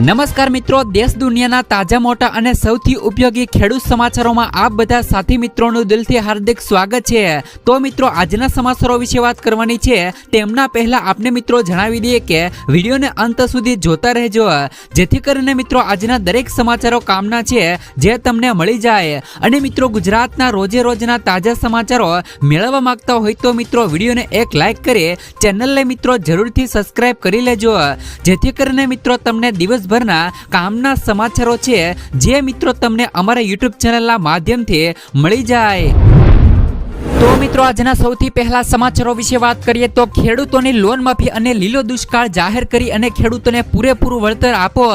નમસ્કાર મિત્રો, દેશ દુનિયાના તાજા મોટા અને સૌથી ઉપયોગી ખેડૂત સમાચારોમાં આપ બધા સાથી મિત્રોનું દિલથી હાર્દિક સ્વાગત છે। તો મિત્રો, આજના સમાચારો વિશે વાત કરવાની છે તેમના પહેલા આપને મિત્રો જણાવી દઈએ કે વિડીયોને અંત સુધી જોતા રહેજો, જેથી કરીને મિત્રો આજના દરેક સમાચારો કામના છે જે તમને મળી જાય। અને મિત્રો, ગુજરાતના રોજે રોજના તાજા સમાચારો મેળવવા માંગતા હોય તો મિત્રો વિડીયોને એક લાઈક કરી ચેનલને મિત્રો જરૂરથી સબસ્ક્રાઇબ કરી લેજો, જેથી કરીને મિત્રો તમને દિવસભરના કામના સમાચારો છે જે મિત્રો તમને અમારા YouTube ચેનલના માધ્યમથી મળી જાય। તો મિત્રો, આજના સૌથી પહેલા સમાચારો વિશે વાત કરીએ તો ખેડૂતોની લોન માફી અને લીલો દુષ્કાળ જાહેર કરી અને ખેડૂતોને પૂરેપૂરું વળતર આપો।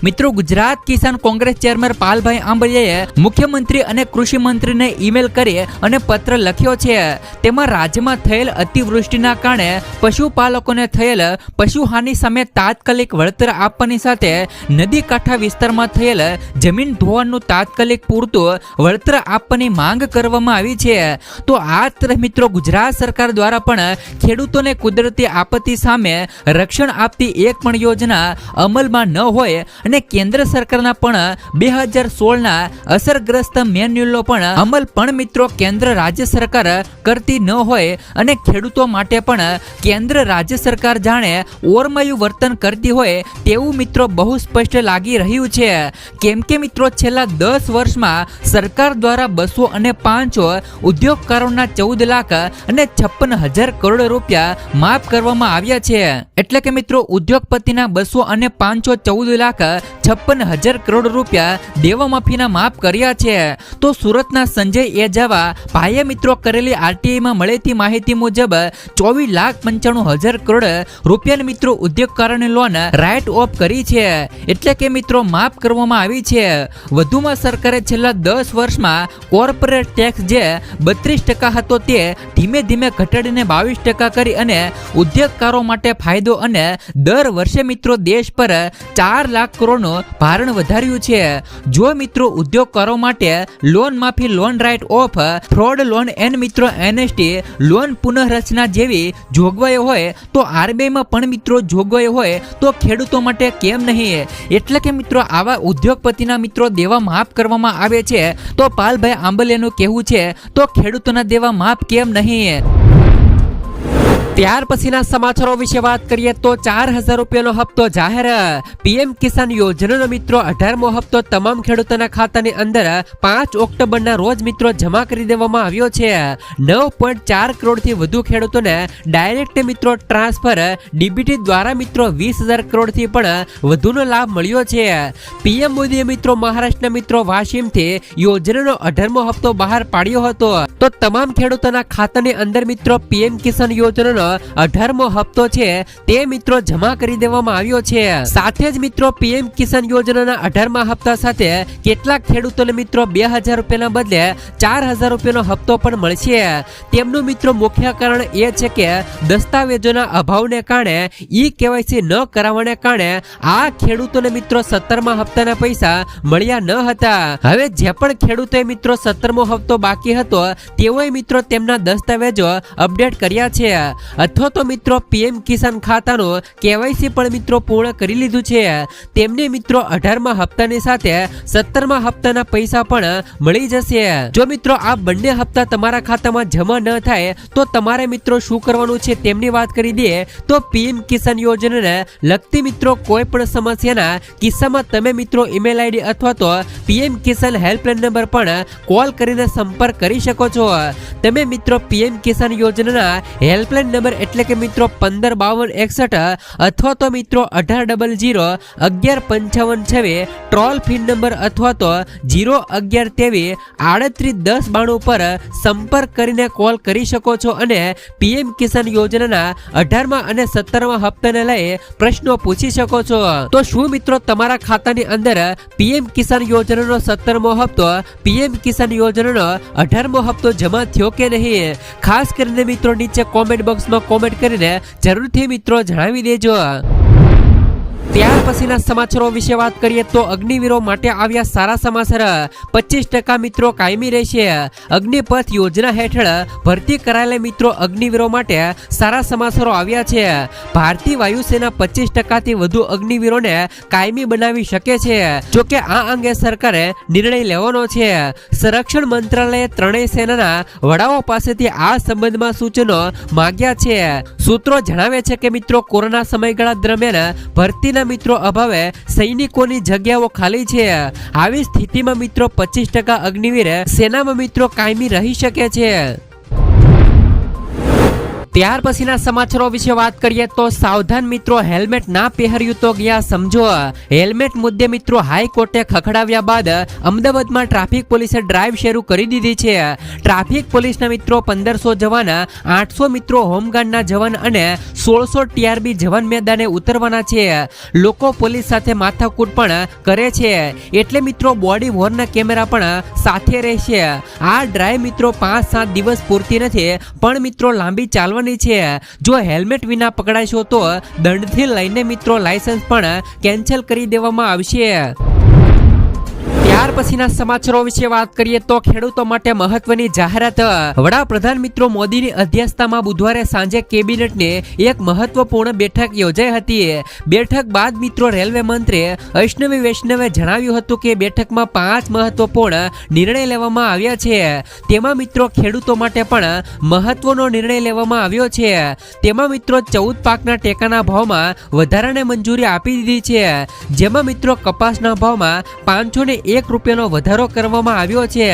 મિત્રો, ગુજરાત કિસાન કોંગ્રેસ ચેરમેન પાલભાઈ આંબલિયાએ મુખ્યમંત્રી અને કૃષિ મંત્રીને ઈમેલ કરી અને પત્ર લખ્યો છે। તેમાં રાજ્યમાં થયેલ અતિવૃષ્ટિના કારણે પશુપાલકોને થયેલ પશુહાનિ સામે તાત્કાલિક વળતર આપવાની સાથે નદી કાંઠા વિસ્તારમાં થયેલ જમીન ધોવાણનું તાત્કાલિક પૂરતું વળતર આપવાની માંગ કરવામાં આવી છે। તો આ તરફ મિત્રો, ગુજરાત સરકાર દ્વારા પણ ખેડૂતોને કુદરતી આપત્તિ સામે રક્ષણ આપતી એક પણ યોજના અમલમાં ન હોય અને કેન્દ્ર સરકારના પણ 2016ના અસરગ્રસ્ત મેન્યુઅલનો પણ અમલ પણ મિત્રો કેન્દ્ર રાજ્ય સરકાર કરતી ન હોય અને ખેડૂતો માટે પણ કેન્દ્ર રાજ્ય સરકાર જાણે ઓરમાયું વર્તન કરતી હોય તેવું મિત્રો બહુ સ્પષ્ટ લાગી રહ્યું છે। કેમ કે મિત્રો, છેલ્લા 10 વર્ષમાં સરકાર દ્વારા 205 ઉદ્યોગકારોના 14 લાખ અને 56,000 કરોડ રૂપિયા માફ કરવામાં આવ્યા છે। એટલે કે મિત્રો, ઉદ્યોગપતિના 205 14 લાખ 56,000 કરોડ રૂપિયા દેવા માફીના માફ કર્યા છે। તો સુરતના સંજય એજાવા ભાઈએ મિત્રો કરેલી આરટીઆઈમાં મળેલી માહિતી મુજબ 24,95,000 કરોડ રૂપિયાની મિત્રો ઉદ્યોગકારોની લોન રાઇટ ઓફ કરી છે, એટલે કે મિત્રો માફ કરવામાં આવી છે। વધુમાં સરકારે છેલ્લા 10 વર્ષમાં કોર્પોરેટ ટેક્સ જે 32% હતો તે ધીમે ધીમે ઘટાડીને 22% કરી અને ઉદ્યોગકારો માટે ફાયદો અને દર વર્ષે મિત્રો દેશ પર 4 લાખ કરોડનું ભારણ વધાર્યું છે। જો મિત્રો ઉદ્યોગકારો માટે લોન માફી, loan write off, fraud loan and મિત્રો એનએસટી, લોન પુનઃરચના જેવી જોગવાઈઓ હોય તો આરબીઆઈમાં પણ મિત્રો જોગવાઈઓ હોય તો ખેડૂતો માટે કેમ નહીં? એટલે કે મિત્રો આવા ઉદ્યોગપતિના મિત્રો દેવા માફ કરવામાં આવે છે તો પાલભાઈ આંબલિયાનું કહેવું છે તો ખેડૂતોના દેવા માફ કેમ નહીં? ત્યાર પછીના સમાચારો વિશે વાત કરીએ તો 4,000 રૂપિયાનો હપ્તો જાહેર। પીએમ કિસાન યોજનાનો મિત્રો 18મો હપ્તો તમામ ખેડૂતોના ખાતાની અંદર 5 ઓક્ટોબરના રોજ મિત્રો જમા કરી દેવામાં આવ્યો છે। 9.4 કરોડથી વધુ ખેડૂતોને ડાયરેક્ટ મિત્રો ટ્રાન્સફર ડીબીટી દ્વારા મિત્રો 20,000 કરોડથી પણ વધુનો લાભ મળ્યો છે। પીએમ મોદીએ મિત્રો મહારાષ્ટ્રના મિત્રો વાશિમથી યોજનાનો 18મો હપ્તો બહાર પાડ્યો હતો। તો તમામ ખેડૂતોના ખાતાની અંદર મિત્રો પીએમ કિસાન યોજનાનો 18મો હપ્તો છે તે મિત્રો જમા કરી દેવામાં આવ્યો છે। સાથે જ મિત્રો પીએમ કિસાન યોજનાના 18મા હપ્તા સાથે કેટલાક ખેડૂતોને મિત્રો 2,000 રૂપિયાના બદલે 4,000 રૂપિયાનો હપ્તો પણ મળશે। તેમનું મિત્રો મુખ્ય કારણ એ છે કે દસ્તાવેજોના અભાવને કારણે ઈ-કેવાયસી ન કરાવવાને કારણે આ ખેડૂતોને મિત્રો 17મા હપ્તાના પૈસા મળ્યા ન હતા। હવે જે પણ ખેડૂતોએ મિત્રો 17મો હપ્તો બાકી હતો તેઓએ મિત્રો તેમના દસ્તાવેજો અપડેટ કર્યા છે અથવા તો મિત્રો પીએમ કિસાન ખાતાનું કેવાયસી પણ મિત્રો પૂર્ણ કરી લીધું છે। તેમને મિત્રો 18મા હપ્તાની સાથે 17મા હપ્તાના પૈસા પણ મળી જશે। જો મિત્રો આ બંને હપ્તા તમારા ખાતામાં જમા ન થાય તો તમારે મિત્રો શું કરવાનું છે તેમની વાત કરી દઈએ તો પીએમ કિસાન યોજનાને લગતી મિત્રો કોઈ પણ સમસ્યાના કિસ્સામાં તમે મિત્રો ઈમેલ આઈડી અથવા તો પીએમ કિસાન હેલ્પલાઇન નંબર પણ કોલ કરીને સંપર્ક કરી શકો છો। તમે મિત્રો પીએમ કિસાન યોજનાના હેલ્પલાઇન નંબર એટલે કે મિત્રો 155261 અથવા તો મિત્રો 1800 ટ્રોલ ફ્રી નંબર અથવા તો 011 381092 પર સંપર્ક કરીને કોલ કરી શકો છો અને પીએમ કિસાન યોજનાના 18મા અને 17મા હપ્તાને લઈ પ્રશ્નો પૂછી શકો છો। તો શું મિત્રો તમારા ખાતાની અંદર પીએમ કિસાન યોજનાનો 17મો હપ્તો, પીએમ કિસાન યોજનાનો 18મો હપ્તો જમા થયો કે નહીં? ખાસ કરીને મિત્રો નીચે કોમેન્ટ બોક્સમાં કોમેન્ટ કરીને જરૂરથી મિત્રો જણાવી દેજો। ત્યાર પછીના સમાચારો વિશે વાત કરીએ તો અગ્નિવીરો માટે આવ્યા સારા સમાચાર 25% મિત્રો કાયમી રહેશે। અગ્નિપથ યોજના હેઠળ ભરતી કરાયેલા મિત્રો અગ્નિવીરો માટે સારા સમાચારો આવ્યા છે। ભારતીય વાયુસેના 25% થી વધુ અગ્નિવીરોને કાયમી બનાવી શકે છે। જોકે આ અંગે સરકારે નિર્ણય લેવાનો છે। સંરક્ષણ મંત્રાલયે ત્રણેય સેનાના વડાઓ પાસેથી આ સંબંધમાં સૂચનો માંગ્યા છે। સૂત્રો જણાવે છે કે મિત્રો કોરોના સમયગાળા દરમિયાન ભરતીના મિત્રો અભાવે સૈનિકોની જગ્યાઓ ખાલી છે। આવી સ્થિતિમાં મિત્રો 25% અગ્નિવીર સેનામાં મિત્રો કાયમી રહી શકે છે। ત્યાર પછીના સમાચારો વિશે વાત કરીએ તો સાવધાન મિત્રો, હેલ્મેટ ના પહેર્યું તો ગયા સમજો। હેલ્મેટ મુદ્દે મિત્રો હાઈકોર્ટે ખખડાવ્યા બાદ અમદાવાદમાં ટ્રાફિક પોલીસે ડ્રાઈવ શરૂ કરી દીધી છે। ટ્રાફિક પોલીસના મિત્રો 1500 જવાન, 800 મિત્રો હોમગાર્ડના જવાન અને 1600 ટીઆરબી જવાન મેદાને ઉતરવાના છે। લોકો પોલીસ સાથે માથાકૂટ પણ કરે છે, એટલે મિત્રો બોડી વોર્નના કેમેરા પણ સાથે રહેશે। આ ડ્રાઈવ મિત્રો 5-7 દિવસ પૂરતી નથી, પણ મિત્રો લાંબી ચાલવાની છે। જો હેલ્મેટ વિના પકડાશો તો દંડથી લઈને મિત્રો લાયસન્સ પણ કેન્સલ કરી દેવામાં આવશે। ત્યાર પછીના સમાચારો વિશે વાત કરીએ તો ખેડૂતો માટે મહત્વની જાહેરાત। વડાપ્રધાન મિત્રો મોદીની અધ્યક્ષતામાં બુધવારે સાંજે કેબિનેટની એક મહત્વપૂર્ણ બેઠક યોજાઈ હતી। બેઠક બાદ મિત્રો રેલવે મંત્રી અશ્વિની વૈષ્ણવે જણાવ્યું હતું કે બેઠકમાં 5 મહત્વપૂર્ણ નિર્ણય લેવામાં આવ્યા છે। તેમાં મિત્રો ખેડૂતો માટે પણ મહત્વનો નિર્ણય લેવામાં આવ્યો છે। તેમાં મિત્રો 14 પાકના ટેકાના ભાવમાં વધારાને મંજૂરી આપી દીધી છે, જેમાં મિત્રો કપાસના ભાવમાં 501 રૂપિયાનો વધારો કરવામાં આવ્યો છે।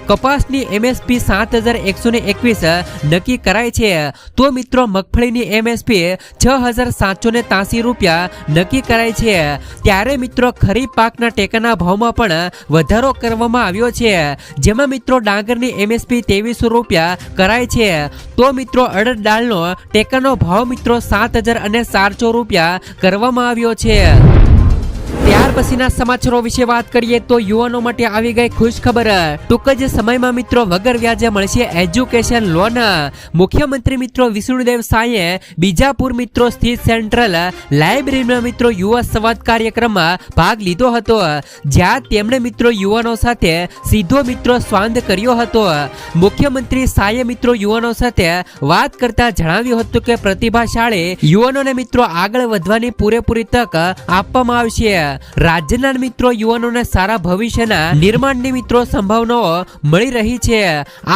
કપાસની એમએસપી 7121 નક્કી કરાય છે, તો મિત્રો મગફળીની એમએસપી 6783 રૂપિયા નક્કી કરાય છે। ત્યારે મિત્રો ખરીફ પાકના ટેકાના ભાવમાં પણ વધારો કરવામાં આવ્યો છે, જેમાં મિત્રો ડાંગરની એમએસપી 2300 રૂપિયા કરાય છે, તો મિત્રો અડદ દાળનો ટેકાનો ભાવ મિત્રો 7400 રૂપિયા કરવામાં આવ્યો છે। ત્યાર પછીના સમાચારો વિશે વાત કરીએ તો યુવાનો માટે આવી ગઈ ખુશ ખબર। ટૂંક જ સમયમાં મિત્રો વગર વ્યાજે મળશે એજ્યુકેશન લોન। મુખ્યમંત્રી મિત્રો વિષ્ણુદેવ સાંઈએ બીજાપુર મિત્રો સ્થિત સેન્ટ્રલ લાઇબ્રેરીમાં મિત્રો યુવા સંવાદ કાર્યક્રમમાં ભાગ લીધો હતો, જ્યાં તેમણે મિત્રો યુવાનો સાથે સીધો મિત્રો સંવાદ કર્યો હતો। મુખ્યમંત્રી સાંઈએ મિત્રો યુવાનો સાથે વાત કરતા જણાવ્યું હતું કે પ્રતિભાશાળી યુવાનોને મિત્રો આગળ વધવાની પૂરેપૂરી તક આપવામાં આવશે। રાજ્યના મિત્રો યુવાનોને સારા ભવિષ્યના નિર્માણની મિત્રો સંભાવનાઓ મળી રહી છે।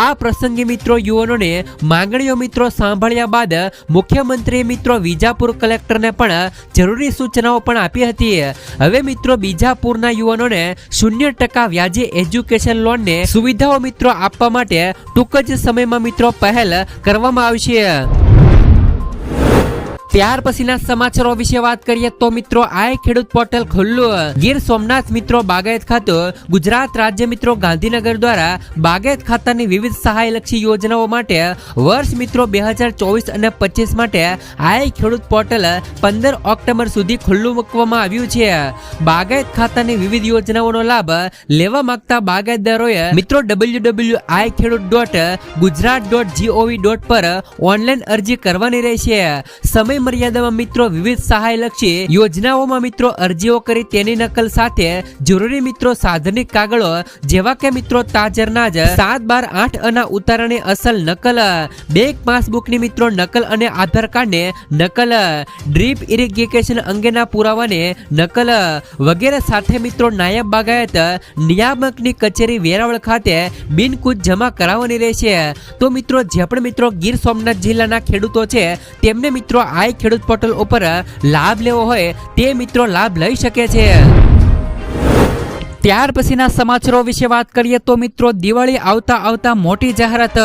આ પ્રસંગે મિત્રો યુવાનોને માંગણીઓ મિત્રો સાંભળ્યા બાદ મુખ્યમંત્રીએ મિત્રો વિજાપુર કલેક્ટરને પણ જરૂરી સૂચનાઓ પણ આપી હતી। હવે મિત્રો બીજાપુરના યુવાનોને 0% વ્યાજે એજ્યુકેશન લોનની સુવિધાઓ મિત્રો આપવા માટે ટૂંક જ સમયમાં મિત્રો પહેલ કરવામાં આવશે। ત્યાર પછીના સમાચારો વિશે વાત કરીએ તો મિત્રો આઈ ખેડૂત પોર્ટલ ખુલ્લું। ગીર સોમનાથ મિત્રો બાગાયત ખાતું ગુજરાત રાજ્ય મિત્રો ગાંધીનગર દ્વારા બાગાયત ખાતાની વિવિધ સહાયલક્ષી યોજનાઓ માટે વર્ષ મિત્રો 2024 અને 25 માટે આઈ ખેડૂત પોર્ટલ 15 ઓક્ટોબર સુધી ખુલ્લું મૂકવામાં આવ્યું છે। બાગાયત ખાતાની વિવિધ યોજનાઓનો લાભ લેવા માંગતા બાગાયતદારોએ મિત્રો www.ikhedut.gujarat.gov. પર ઓનલાઈન અરજી કરવાની રહેશે। સમય મર્યાદામાં મિત્રો વિવિધ સહાયલક્ષી યોજનાઓમાં મિત્રો અરજીઓ કરી તેની નકલ સાથે જરૂરી મિત્રો સાધનિક કાગળો જેવા કે મિત્રો તાજરના જ 7/12/8 અના ઉતારાની અસલ નકલ, બેંક પાસબુકની મિત્રો નકલ અને આધાર કાર્ડને નકલ, ડ્રીપ ઇરિગેશન અંગેના પુરાવાને નકલ વગેરે સાથે મિત્રો નાયબ બાગાયત નિયામકની કચેરી વેરાવળ ખાતે બિનકૂચ જમા કરાવવાની રહેશે। તો મિત્રો જે પણ મિત્રો ગીર સોમનાથ જિલ્લાના ખેડૂતો છે તેમને મિત્રો આ ખેડૂત પોર્ટલ ઉપર લાભ લેવો હોય તે મિત્રો લાભ લઈ શકે છે। ત્યાર પછીના સમાચારો વિશે વાત કરીએ તો મિત્રો દિવાળી આવતા મોટી જાહેરાત।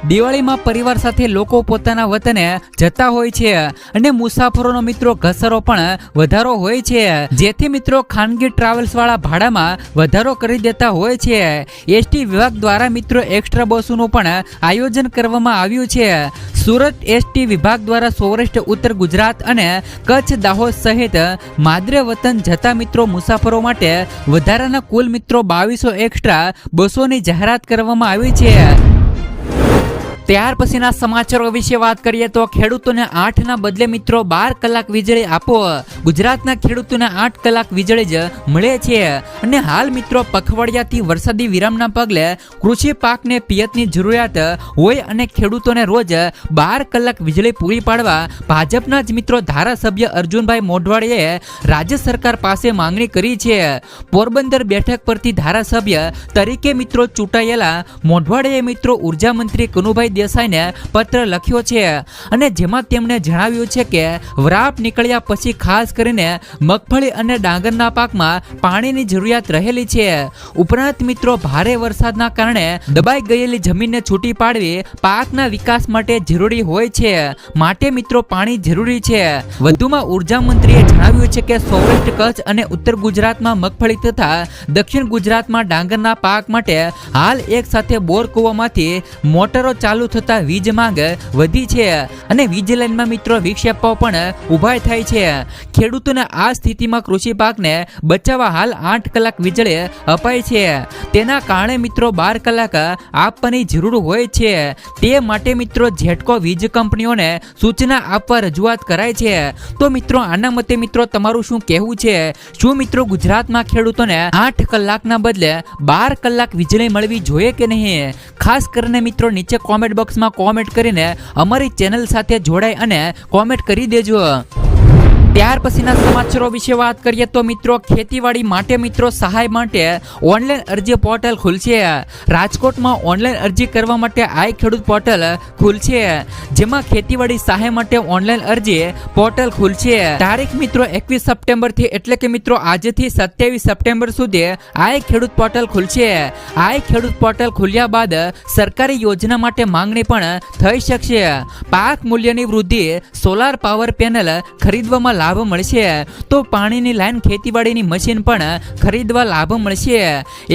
દિવાળીમાં પરિવાર સાથે લોકો પોતાના વતને જતા હોય છે અને મુસાફરોનો મિત્રો ઘસારો પણ વધારો હોય છે, જેથી મિત્રો ખાનગી ટ્રાવેલ્સ વાળા ભાડામાં વધારો કરી દેતા હોય છે। એસટી વિભાગ દ્વારા મિત્રો એક્સ્ટ્રા બસોનું પણ આયોજન કરવામાં આવ્યું છે। સુરત એસટી વિભાગ દ્વારા સૌરાષ્ટ્ર, ઉત્તર ગુજરાત અને કચ્છ, દાહોદ સહિત માદરે વતન જતા મિત્રો મુસાફરો માટે વધારાના કુલ મિત્રો 2200 એક્સ્ટ્રા બસોની જાહેરાત કરવામાં આવી છે। ત્યાર પછીના સમાચારો વિશે વાત કરીએ તો ખેડૂતોને 8ના બદલે મિત્રો 12 કલાક વીજળી આપો. ગુજરાતના ખેડૂતોને 8 કલાક વીજળી જ મળે છે અને હાલ મિત્રો પખવાડિયાથી વરસાદી વિરામના પગલે કૃષિ પાકને પિયતની જરૂરિયાત હોય અને ખેડૂતોને રોજ 12 કલાક વીજળી પૂરી પાડવા ભાજપના જ મિત્રો ધારાસભ્ય અર્જુનભાઈ મોઢવાડીએ રાજ્ય સરકાર પાસે માંગણી કરી છે. પોરબંદર બેઠક પરથી ધારાસભ્ય તરીકે મિત્રો ચૂંટાયેલા મોઢવાડીએ મિત્રો ઉર્જા મંત્રી કનુભાઈ દેસાઈને પત્ર લખ્યો છે અને જેમાં તેમણે જણાવ્યું છે કે વરાપ નીકળ્યા પછી ખાસ કરીને મગફળી અને ડાંગરના પાકમાં પાણીની જરૂરિયાત રહેલી છે. ઉપરાંત મિત્રો ભારે વરસાદના કારણે દબાઈ ગયેલી જમીનને છૂટી પાડવી પાકના વિકાસ માટે જરૂરી હોય છે, માટે મિત્રો પાણી જરૂરી છે. વધુમાં ઉર્જા મંત્રીએ જણાવ્યું છે કે સૌરાષ્ટ્ર, કચ્છ અને ઉત્તર ગુજરાતમાં મગફળી તથા દક્ષિણ ગુજરાતમાં ડાંગરના પાક માટે હાલ એક સાથે બોર કૂવામાંથી મોટરો ચાલુ થતા વીજ માંગ વધી છે અને વીજ લાઇનમાં મિત્રો વિક્ષેપો પણ ઉભા થાય છે. ખેડૂતોને આ સ્થિતિમાં કૃષિ પાકને બચાવવા હાલ 8 કલાક વીજળી અપાય છે. તેના કારણે મિત્રો 12 કલાક આપવાની જરૂર હોય છે. તે માટે મિત્રો જેટકો વીજ કંપનીઓને સૂચના આપવા રજૂઆત કરાય છે. તો મિત્રો આના મતે મિત્રો તમારું શું કહેવું છે? શું મિત્રો ગુજરાતમાં ખેડૂતોને 8 કલાકના બદલે 12 કલાક વીજળી મળવી જોઈએ કે નહીં? ખાસ કરીને મિત્રો નીચે કોમેન્ટ બોક્સમાં કોમેન્ટ કરીને અમારી ચેનલ સાથે જોડાય અને કોમેન્ટ કરી દેજો. ત્યાર પછીના સમાચારો વિશે વાત કરીએ તો મિત્રો ખેતીવાડી માટે મિત્રો સહાય માટે ઓનલાઈન અરજી પોર્ટલ ખુલશે. રાજકોટમાં ઓનલાઈન અરજી કરવા માટે આઈ ખેડૂત પોર્ટલ ખુલશે, જેમાં ખેતીવાડી સહાય માટે ઓનલાઈન અરજી પોર્ટલ ખુલશે. તારીખ મિત્રો 21 સપ્ટેમ્બર થી એટલે કે મિત્રો આજથી 27 સપ્ટેમ્બર સુધી આઈ ખેડૂત પોર્ટલ ખુલશે. આઈ ખેડૂત પોર્ટલ ખુલ્યા બાદ સરકારી યોજના માટે માંગણી પણ થઈ શકશે. પાક મૂલ્યની વૃદ્ધિ, સોલાર પાવર પેનલ ખરીદવામાં લાભ મળશે, તો પાણીની લાઈન, ખેતીવાડીની મશીન પણ ખરીદવા લાભ મળશે.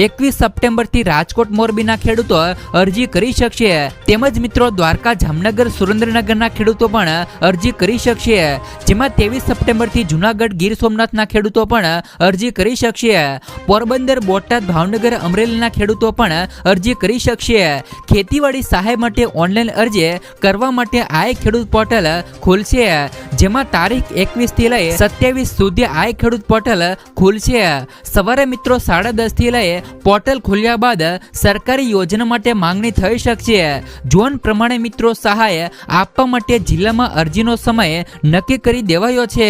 21 સપ્ટેમ્બર થી રાજકોટ, મોરબીના ખેડૂતો અરજી કરી શકશે. તેમજ મિત્રો દ્વારકા, જામનગર, સુરેન્દ્રનગરના ખેડૂતો પણ અરજી કરી શકશે. જેમાં 23 સપ્ટેમ્બર થી જુનાગઢ, ગીર સોમનાથના ખેડૂતો પણ અરજી કરી શકશે. પોરબંદર, બોટાદ, ભાવનગર, અમરેલીના ખેડૂતો પણ અરજી કરી શકશે. ખેતીવાડી સહાય માટે ઓનલાઈન અરજી કરવા માટે આઈ ખેડૂત પોર્ટલ ખુલશે, જેમાં તારીખ 21 થી લઈ 27 સુધી આઈ ખેડૂત પોર્ટલ ખુલશે. સવારે મિત્રો 10:30 થી લઈ પોર્ટલ ખુલ્યા બાદ સરકારી યોજના માટે માંગણી થઈ શકશે. ઝોન પ્રમાણે મિત્રો સહાય આપવા માટે જિલ્લામાં અરજીનો સમય નક્કી કરી દેવાયો છે.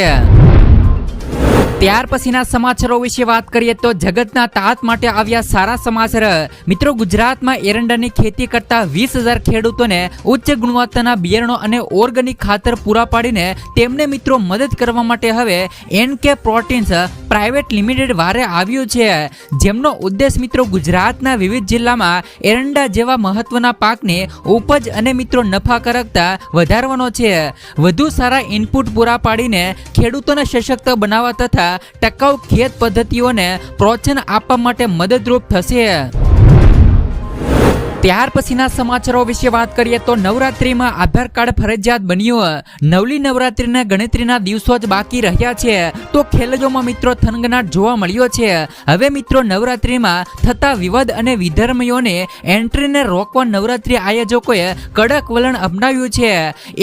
ત્યાર પછીના સમાચારો વિશે વાત કરીએ તો જગતના તાત માટે આવ્યા સારા સમાચાર. મિત્રો ગુજરાતમાં એરંડાની ખેતી કરતા 20,000 ખેડૂતોને ઉચ્ચ ગુણવત્તાના બિયારણો અને ઓર્ગેનિક ખાતર પૂરા પાડીને તેમને મિત્રો મદદ કરવા માટે હવે NK પ્રોટીન્સ પ્રાઇવેટ લિમિટેડ વારે આવ્યું છે, જેમનો ઉદ્દેશ મિત્રો ગુજરાતના વિવિધ જિલ્લામાં એરંડા જેવા મહત્વના પાકની ઉપજ અને મિત્રો નફાકારકતા વધારવાનો છે. વધુ સારા ઇનપુટ પૂરા પાડીને ખેડૂતોને સશક્ત બનાવવા તથા ટકાઉ ખેત પદ્ધતિઓને પ્રોત્સાહન આપવા માટે મદદરૂપ થશે. ત્યાર પછીના સમાચારો વિશે વાત કરીએ તો નવરાત્રીમાં આધાર કાર્ડ ફરજિયાત બન્યું. નવલી નવરાત્રીના ગણતરીના દિવસો જ બાકી રહ્યા છે, તો ખેલૈયાઓમાં મિત્રો થનગનાટ જોવા મળ્યો છે. હવે મિત્રો નવરાત્રીમાં થતા વિવાદ અને વિધર્મીઓને એન્ટ્રીને રોકવા નવરાત્રી આયોજકોએ કડક વલણ અપનાવ્યું છે.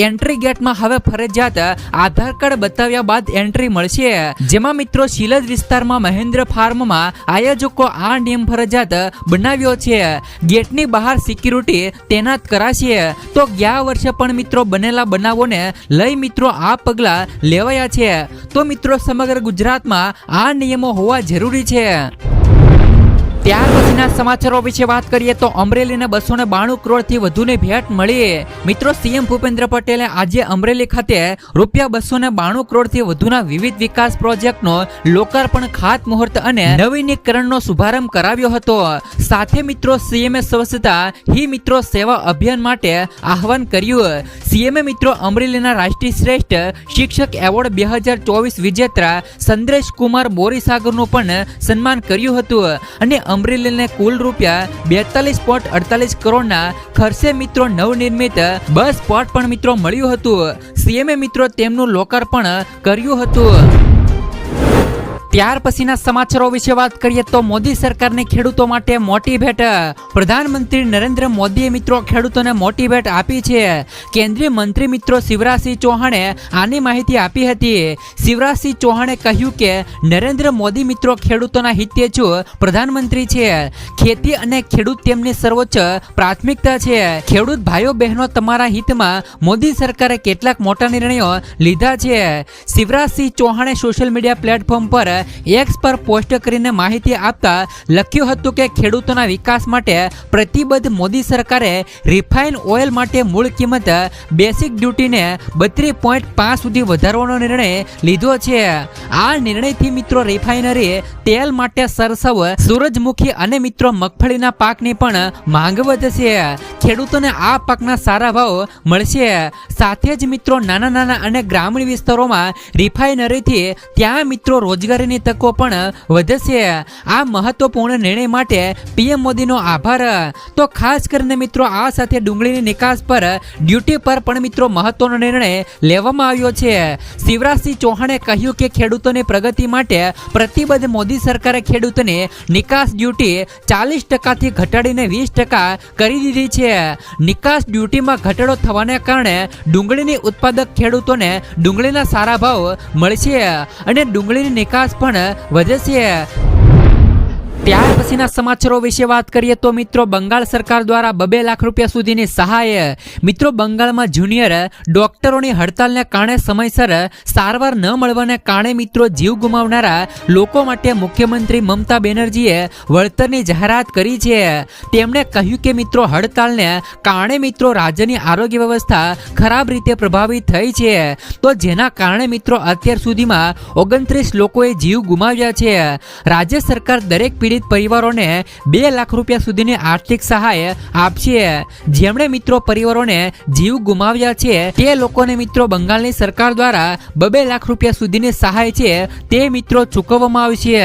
એન્ટ્રી ગેટમાં હવે ફરજિયાત આધાર કાર્ડ બતાવ્યા બાદ એન્ટ્રી મળશે, જેમાં મિત્રો શિલજ વિસ્તારમાં મહેન્દ્ર ફાર્મમાં આયોજકો આ નિયમ ફરજિયાત બનાવ્યો છે. ગેટની બહાર સિક્યુરિટી તૈનાત કરાશે. તો ગયા વર્ષે પણ મિત્રો બનેલા બનાવોને લઈ મિત્રો આ પગલા લેવાયા છે. તો મિત્રો સમગ્ર ગુજરાતમાં આ નિયમો હોવા જરૂરી છે. ત્યાર પછીના સમાચારો વિશે વાત કરીએ તો અમરેલીને 292 કરોડથી વધુની ભેટ મળી. મિત્રો સીએમ ભૂપેન્દ્ર પટેલે આજે અમરેલી ખાતે ₹292 કરોડથી વધુના વિવિધ વિકાસ પ્રોજેક્ટનો લોકાર્પણ, ખાતમુહૂર્ત અને નવીનીકરણનો શુભારંભ કરાવ્યો હતો. સાથે મિત્રો સીએમએ સ્વચ્છતા હી મિત્રો સેવા અભિયાન માટે આહવાન કર્યું. સીએમએ મિત્રો અમરેલીના રાષ્ટ્રીય શ્રેષ્ઠ શિક્ષક એવોર્ડ 2024 વિજેતા સંદ્રેશ કુમાર બોરીસાગરનું પણ સન્માન કર્યું હતું અને અમરેલીને કુલ ₹42.48 કરોડના ખર્ચે મિત્રો નવનિર્મિત બસ સ્પોટ પણ મિત્રો મળ્યું હતું. સીએમએ મિત્રો તેમનું લોકાર્પણ કર્યું હતું. ત્યાર પછીના સમાચારો વિશે વાત કરીએ તો મોદી સરકારની ખેડૂતો માટે મોટી ભેટ. પ્રધાનમંત્રી નરેન્દ્ર મોદીએ મિત્રો ખેડૂતોને મોટી ભેટ આપી છે. કેન્દ્રીય મંત્રી મિત્રો શિવરાજસિંહ ચૌહાણે આની માહિતી આપી હતી. શિવરાજસિંહ ચૌહાણે કહ્યું કે નરેન્દ્ર મોદી મિત્રો ખેડૂતોના હિતેચ્છુ પ્રધાનમંત્રી છે. ખેતી અને ખેડૂત તેમની સર્વોચ્ચ પ્રાથમિકતા છે. ખેડૂત ભાઈઓ બહેનો, તમારા હિતમાં મોદી સરકારે કેટલાક મોટા નિર્ણયો લીધા છે. શિવરાજસિંહ ચૌહાણે સોશિયલ મીડિયા પ્લેટફોર્મ પર એક્સ પર પોસ્ટ કરીને માહિતી આપતા લખ્યું હતું કે ખેડૂતોના વિકાસ માટે પ્રતિબદ્ધ મોદી સરકારે રિફાઇન ઓઇલ માટે મૂળ કિંમત બેસિક ડ્યુટીને 32.5 સુધી વધારવાનો નિર્ણય લીધો છે. આ નિર્ણયથી મિત્રો રિફાઇનરી તેલ માટે સરસવ, સૂરજમુખી અને મિત્રો મગફળીના પાકની પણ માંગ વધશે. ખેડૂતોને આ પાકના સારા ભાવ મળશે. સાથે જ મિત્રો નાના અને ગ્રામીણ વિસ્તારોમાં રિફાઇનરીથી ત્યાં મિત્રો રોજગારીની તકો પણ વધશે. આ મહત્વપૂર્ણ નિર્ણય માટે પીએમ મોદીનો આભાર. તો ખાસ કરીને મિત્રો આ સાથે ડુંગળીની નિકાસ પર ડ્યુટી પર પણ મિત્રો મહત્વનો નિર્ણય લેવામાં આવ્યો છે. શિવરાજસિંહ ચૌહાણે કહ્યું કે ખેડૂતોની પ્રગતિ માટે પ્રતિબદ્ધ મોદી સરકારે ખેડૂતોની નિકાસ ડ્યુટી 40%થી ઘટાડીને 20% કરી દીધી છે. નિકાસ ડ્યુટીમાં ઘટાડો થવાને કારણે ડુંગળીની ઉત્પાદક ખેડૂતોને ડુંગળીના સારા ભાવ મળશે અને ડુંગળીની નિકાસ પણ વધશે. ત્યાર પછીના સમાચારો વિશે વાત કરીએ તો મિત્રો બંગાળ સરકાર દ્વારા 2 લાખ રૂપિયા સુધીની સહાય. મિત્રો બંગાળમાં જુનિયર ડોક્ટરોની હડતાલને કારણે સમયસર સારવાર ન મળવાને કારણે મિત્રો જીવ ગુમાવનારા લોકો માટે મુખ્યમંત્રી મમતા બેનર્જીએ વળતરની જાહેરાત કરી છે. તેમણે કહ્યું કે મિત્રો હડતાલને કારણે મિત્રો રાજ્યની આરોગ્ય વ્યવસ્થા ખરાબ રીતે પ્રભાવિત થઈ છે. તો જેના કારણે મિત્રો અત્યાર સુધીમાં 29 લોકોએ જીવ ગુમાવ્યા છે. રાજ્ય સરકાર દરેક પીડિત પરિવારોને 2 લાખ રૂપિયા સુધીની આર્થિક સહાય આપશે. જેમણે મિત્રો પરિવારોને જીવ ગુમાવ્યા છે તે લોકોને મિત્રો બંગાળની સરકાર દ્વારા 2 લાખ રૂપિયા સુધીની સહાય છે તે મિત્રો ચૂકવવામાં આવશે.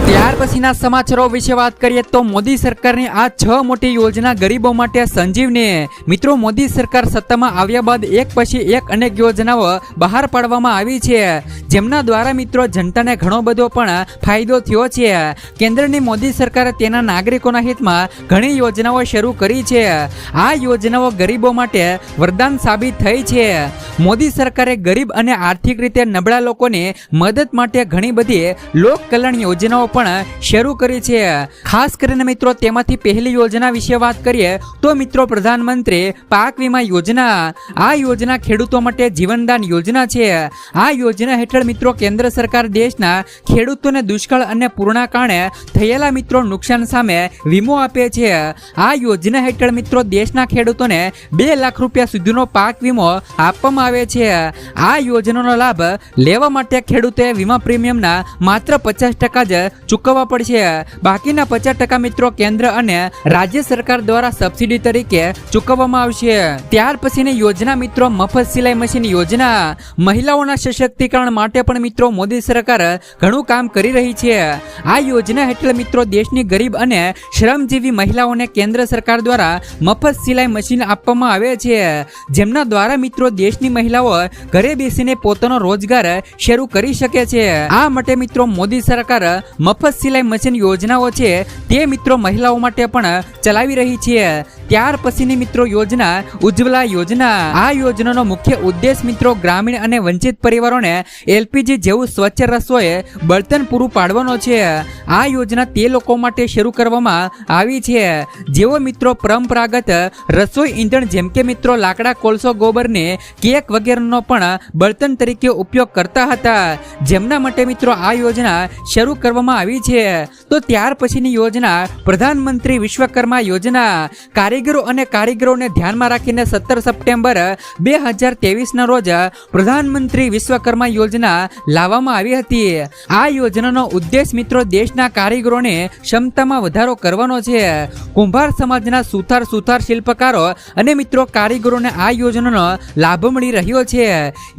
ત્યાર પછીના સમાચારો વિશે વાત કરીએ તો મોદી સરકારની આ 6 મોટી યોજના ગરીબો માટે સંજીવની. મિત્રો મોદી સરકાર સત્તામાં આવ્યા બાદ એક પછી એક અનેક યોજનાઓ બહાર પાડવામાં આવી છે, જેમના દ્વારા મિત્રો જનતાને ઘણો બધો પણ ફાયદો થયો છે. કેન્દ્રની મોદી સરકારે તેના નાગરિકોના હિતમાં ઘણી યોજનાઓ શરૂ કરી છે. આ યોજનાઓ ગરીબો માટે વરદાન સાબિત થઈ છે. મોદી સરકારે ગરીબ અને આર્થિક રીતે નબળા લોકોની મદદ માટે ઘણી બધી લોક કલ્યાણ યોજનાઓ પણ શરૂ કરી છે. ખાસ કરીને મિત્રો તેમાંથી પહેલી યોજના વિશે વાત કરીએ તો મિત્રો પ્રધાનમંત્રી પાક વીમા યોજના. આ યોજના ખેડૂતો માટે જીવનદાન યોજના છે. આ યોજના હેઠળ મિત્રો કેન્દ્ર સરકાર દેશના ખેડૂતોને દુષ્કાળ અને પૂરના કારણે થયેલા મિત્રો નુકસાન સામે વીમો આપે છે. આ યોજના હેઠળ મિત્રો દેશના ખેડૂતોને 2 લાખ રૂપિયા સુધીનો પાક વીમો આપવામાં આવે છે. આ યોજનાનો લાભ લેવા માટે ખેડૂતોએ વીમા પ્રીમિયમના માત્ર 50% જ ચૂકવવા પડશે. બાકીના 50% મિત્રો કેન્દ્ર અને રાજ્ય સરકાર દ્વારા સબસિડી તરીકે ચૂકવવામાં આવશે. ત્યાર પછીની યોજના મિત્રો મફત સિલાઈ મશીન યોજના. મહિલાઓના સશક્તિકરણ માટે પણ મિત્રો મોદી સરકાર ઘણું કામ કરી રહી છે. આ યોજના હેઠળ મિત્રો દેશની ગરીબ અને શ્રમજીવી મહિલાઓને કેન્દ્ર સરકાર દ્વારા મફત સિલાઈ મશીન આપવામાં આવે છે, જેમના દ્વારા મિત્રો દેશની મહિલાઓ ઘરે બેસીને પોતાનો રોજગાર શરૂ કરી શકે છે. આ માટે મિત્રો મોદી સરકાર મફત સિલાઈ મશીન યોજનાઓ છે તે મિત્રો મહિલાઓ માટે પણ ચલાવી રહી છે. ત્યાર પછીની મિત્રો યોજના ઉજ્જવલા યોજના. આ યોજનાનો મુખ્ય ઉદ્દેશ મિત્રો ગ્રામીણ અને વંચિત પરિવારોને એલપીજી જેવું સ્વચ્છ રસોઈ બળતણ પૂરું પાડવાનો છે. આ યોજના તે લોકો માટે શરૂ કરવામાં આવી છે જેઓ મિત્રો પરંપરાગત રસોઈ ઈંધણ જેમ કે મિત્રો લાકડા, કોલસો, ગોબરને કેક વગેરેનો પણ બળતણ તરીકે ઉપયોગ કરતા હતા, જેમના માટે મિત્રો આ યોજના શરૂ કરવામાં આવી છે. તો ત્યાર પછીની યોજના પ્રધાનમંત્રી વિશ્વકર્મા યોજના. કારીગરો અને કારીગરોને ધ્યાનમાં રાખીને 17 સપ્ટેમ્બર 2023ના રોજ પ્રધાનમંત્રી વિશ્વકર્મા યોજના લાવવામાં આવી હતી. આ યોજનાનો ઉદ્દેશ મિત્રો દેશના કારીગરોને ક્ષમતામાં વધારો કરવાનો છે. કુંભાર સમાજના સુથાર શિલ્પકારો અને મિત્રો કારીગરોને આ યોજનાનો લાભ મળી રહ્યો છે.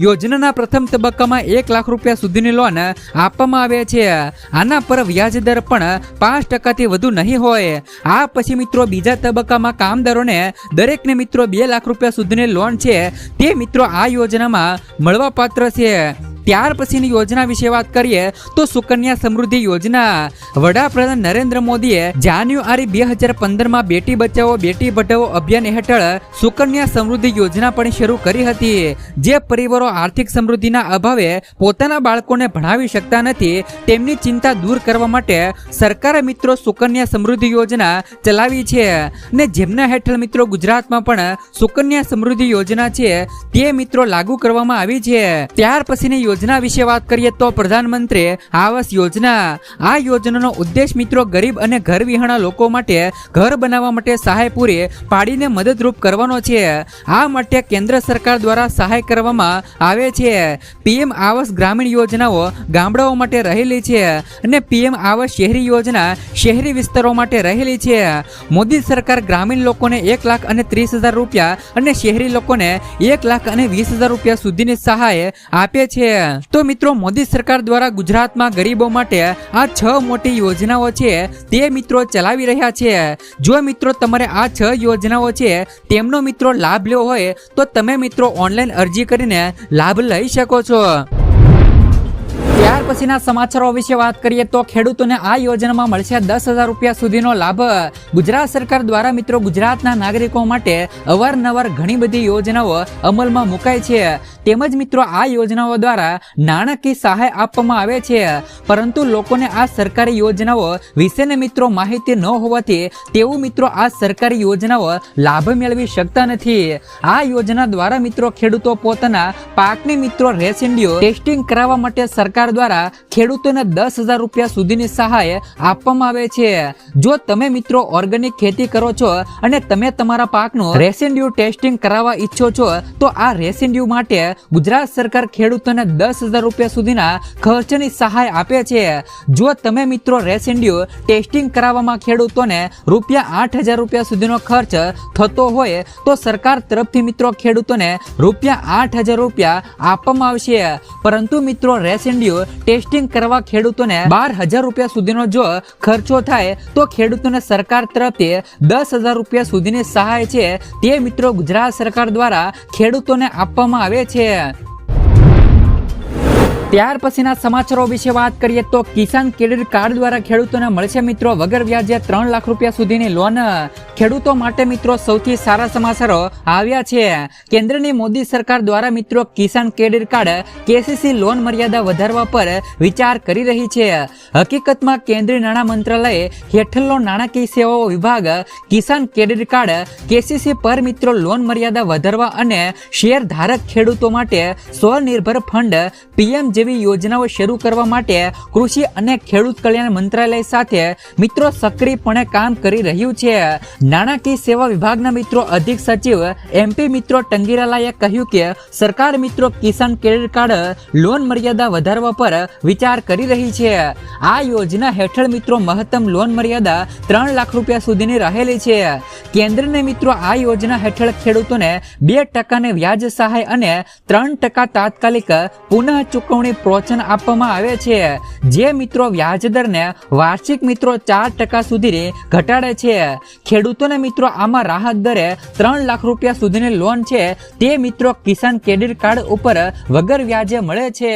યોજનાના પ્રથમ તબક્કામાં 1 લાખ રૂપિયા સુધીની લોન આપવામાં આવે છે. આના પર વ્યાજ દર પણ 5%થી વધુ નહીં હોય. આ પછી મિત્રો બીજા તબક્કામાં કામદારોને દરેકને મિત્રો 2 લાખ રૂપિયા સુધીની લોન છે તે મિત્રો આ યોજનામાં મળવાપાત્ર છે. ત્યાર પછીની યોજના વિશે વાત કરીએ તો સુકન્યા સમૃદ્ધિ યોજના. વડાપ્રધાન નરેન્દ્ર મોદીએ જાન્યુઆરી 2015માં બેટી બચાવો બેટી પઢાઓ અભિયાન હેઠળ સુકન્યા સમૃદ્ધિ યોજના પણ શરૂ કરી હતી. જે પરિવારો આર્થિક સમૃદ્ધિના અભાવે પોતાના બાળકોને ભણાવી શકતા નથી તેમની ચિંતા દૂર કરવા માટે સરકારે મિત્રો સુકન્યા સમૃદ્ધિ યોજના ચલાવી છે ને જેમના હેઠળ મિત્રો ગુજરાતમાં પણ સુકન્યા સમૃદ્ધિ યોજના છે તે મિત્રો લાગુ કરવામાં આવી છે. ત્યાર પછીની યોજના વિશે વાત કરીએ તો પ્રધાનમંત્રી આવાસ યોજના. આ યોજનાનો ઉદ્દેશ મિત્રો ગરીબ અને ઘર વિહોણા લોકો માટે ઘર બનાવવા માટે સહાય પૂરી પાડીને મદદરૂપ કરવાનો છે. આ માટે કેન્દ્ર સરકાર દ્વારા સહાય કરવામાં આવે છે. પીએમ આવાસ ગ્રામીણ યોજનાઓ ગામડાઓ માટે રહેલી છે અને પીએમ આવાસ શહેરી યોજના શહેરી વિસ્તારો માટે રહેલી છે. મોદી સરકાર ગ્રામીણ લોકોને 1,30,000 રૂપિયા અને શહેરી લોકોને 1,20,000 રૂપિયા સુધીની સહાય આપે છે. તો મિત્રો મોદી સરકાર દ્વારા ગુજરાતમાં ગરીબો માટે આ 6 મોટી યોજનાઓ છે તે મિત્રો ચલાવી રહ્યા છે. જો મિત્રો તમારે આ 6 યોજનાઓ છે તેમનો મિત્રો લાભ લેવો હોય તો તમે મિત્રો ઓનલાઈન અરજી કરીને લાભ લઈ શકો છો. ત્યાર પછીના સમાચારો વિશે વાત કરીએ તો ખેડૂતોને આ યોજનામાં મળશે 10,000 રૂપિયા સુધીનો લાભ. ગુજરાત સરકાર દ્વારા મિત્રો ગુજરાતના નાગરિકો માટે અવારનવાર ઘણી બધી યોજનાઓ અમલમાં મુકાય છે. તેમજ મિત્રો આ યોજનાઓ દ્વારા નાણાકીય સહાય આપવામાં આવે છે, પરંતુ લોકોને આ સરકારી યોજનાઓ વિશેની મિત્રો માહિતી ન હોવાથી તેઓ મિત્રો આ સરકારી યોજનાઓ લાભ મેળવી શકતા નથી. આ યોજના દ્વારા મિત્રો ખેડૂતો પોતાના પાકની મિત્રો રેસિડ્યુ ટેસ્ટિંગ કરાવવા માટે સરકાર દ્વારા ખેડૂતોને 10,000 રૂપિયા સુધીની સહાય આપવામાં આવે છે. જો તમે મિત્રો ઓર્ગેનિક ખેતી કરો છો અને તમે તમારા પાકનું રેસિડ્યુ ટેસ્ટિંગ કરાવવા ઈચ્છો છો તો આ રેસિડ્યુ માટે ગુજરાત સરકાર ખેડૂતોને 10,000 રૂપિયા સુધીના ખર્ચની સહાય આપે છે. જો તમે મિત્રો રેસિડ્યુ ટેસ્ટિંગ કરાવવામાં ખેડૂતોને ₹8,000 રૂપિયા સુધીનો ખર્ચ થતો હોય તો સરકાર તરફથી મિત્રો ખેડૂતોને ₹8,000 રૂપિયા આપવામાં આવશે. પરંતુ મિત્રો રેસિડ્યુ ટેસ્ટિંગ કરવા ખેડૂતોને 12,000 રૂપિયા સુધીનો જો ખર્ચો થાય તો ખેડૂતોને સરકાર તરફથી 10,000 રૂપિયા સુધીની સહાય છે તે મિત્રો ગુજરાત સરકાર દ્વારા ખેડૂતોને આપવામાં આવે છે. ત્યાર પછીના સમાચારો વિશે વાત કરીએ તો કિસાન ક્રેડિટ કાર્ડ દ્વારા ખેડૂતોને મળશે મિત્રો વગર વ્યાજે 3 લાખ રૂપિયા સુધીની લોન. ખેડૂતો માટે મિત્રો સૌથી સારા સમાચારો આવ્યા છે. કેન્દ્રની મોદી સરકાર દ્વારા મિત્રો કિસાન ક્રેડિટ કાર્ડ કેસીસી લોન મર્યાદા વધારવા પર વિચાર કરી રહી છે. હકીકતમાં કેન્દ્રીય નાણાં મંત્રાલય હેઠળનો નાણાકીય સેવાઓ વિભાગ કિસાન ક્રેડિટ કાર્ડ કેસીસી પર મિત્રો લોન મર્યાદા વધારવા અને શેર ધારક ખેડૂતો માટે સ્વનિર્ભર ફંડ પીએમ જેવી યોજનાઓ શરૂ કરવા માટે કૃષિ અને ખેડૂત કલ્યાણ મંત્રાલય સાથે મિત્રો સક્રિયપણે કામ કરી રહ્યું છે. નાણાકીય સેવા વિભાગના મિત્રો અધિક સચિવ એમપી મિત્રો ટંગીરાલાએ કહ્યું કે સરકાર મિત્રો કિસાન ક્રેડિટ કાર્ડ લોન મર્યાદા વધારવા પર વિચાર કરી રહી છે. આ યોજના હેઠળ મિત્રો મહત્તમ લોન મર્યાદા 3 લાખ રૂપિયા સુધીની રહેલી છે. કેન્દ્રને મિત્રો આ યોજના હેઠળ ખેડૂતોને 2% વ્યાજ સહાય અને 3% તાત્કાલિક પુનઃ ચૂકવણી પ્રોત્સાહન આપવામાં આવે છે, જે મિત્રો વ્યાજ દરને વાર્ષિક મિત્રો 4% સુધી ઘટાડે છે. ખેડૂતોને મિત્રો આમાં રાહત દરે 3 લાખ રૂપિયા સુધીની લોન છે તે મિત્રો કિસાન ક્રેડિટ કાર્ડ ઉપર વગર વ્યાજે મળે છે.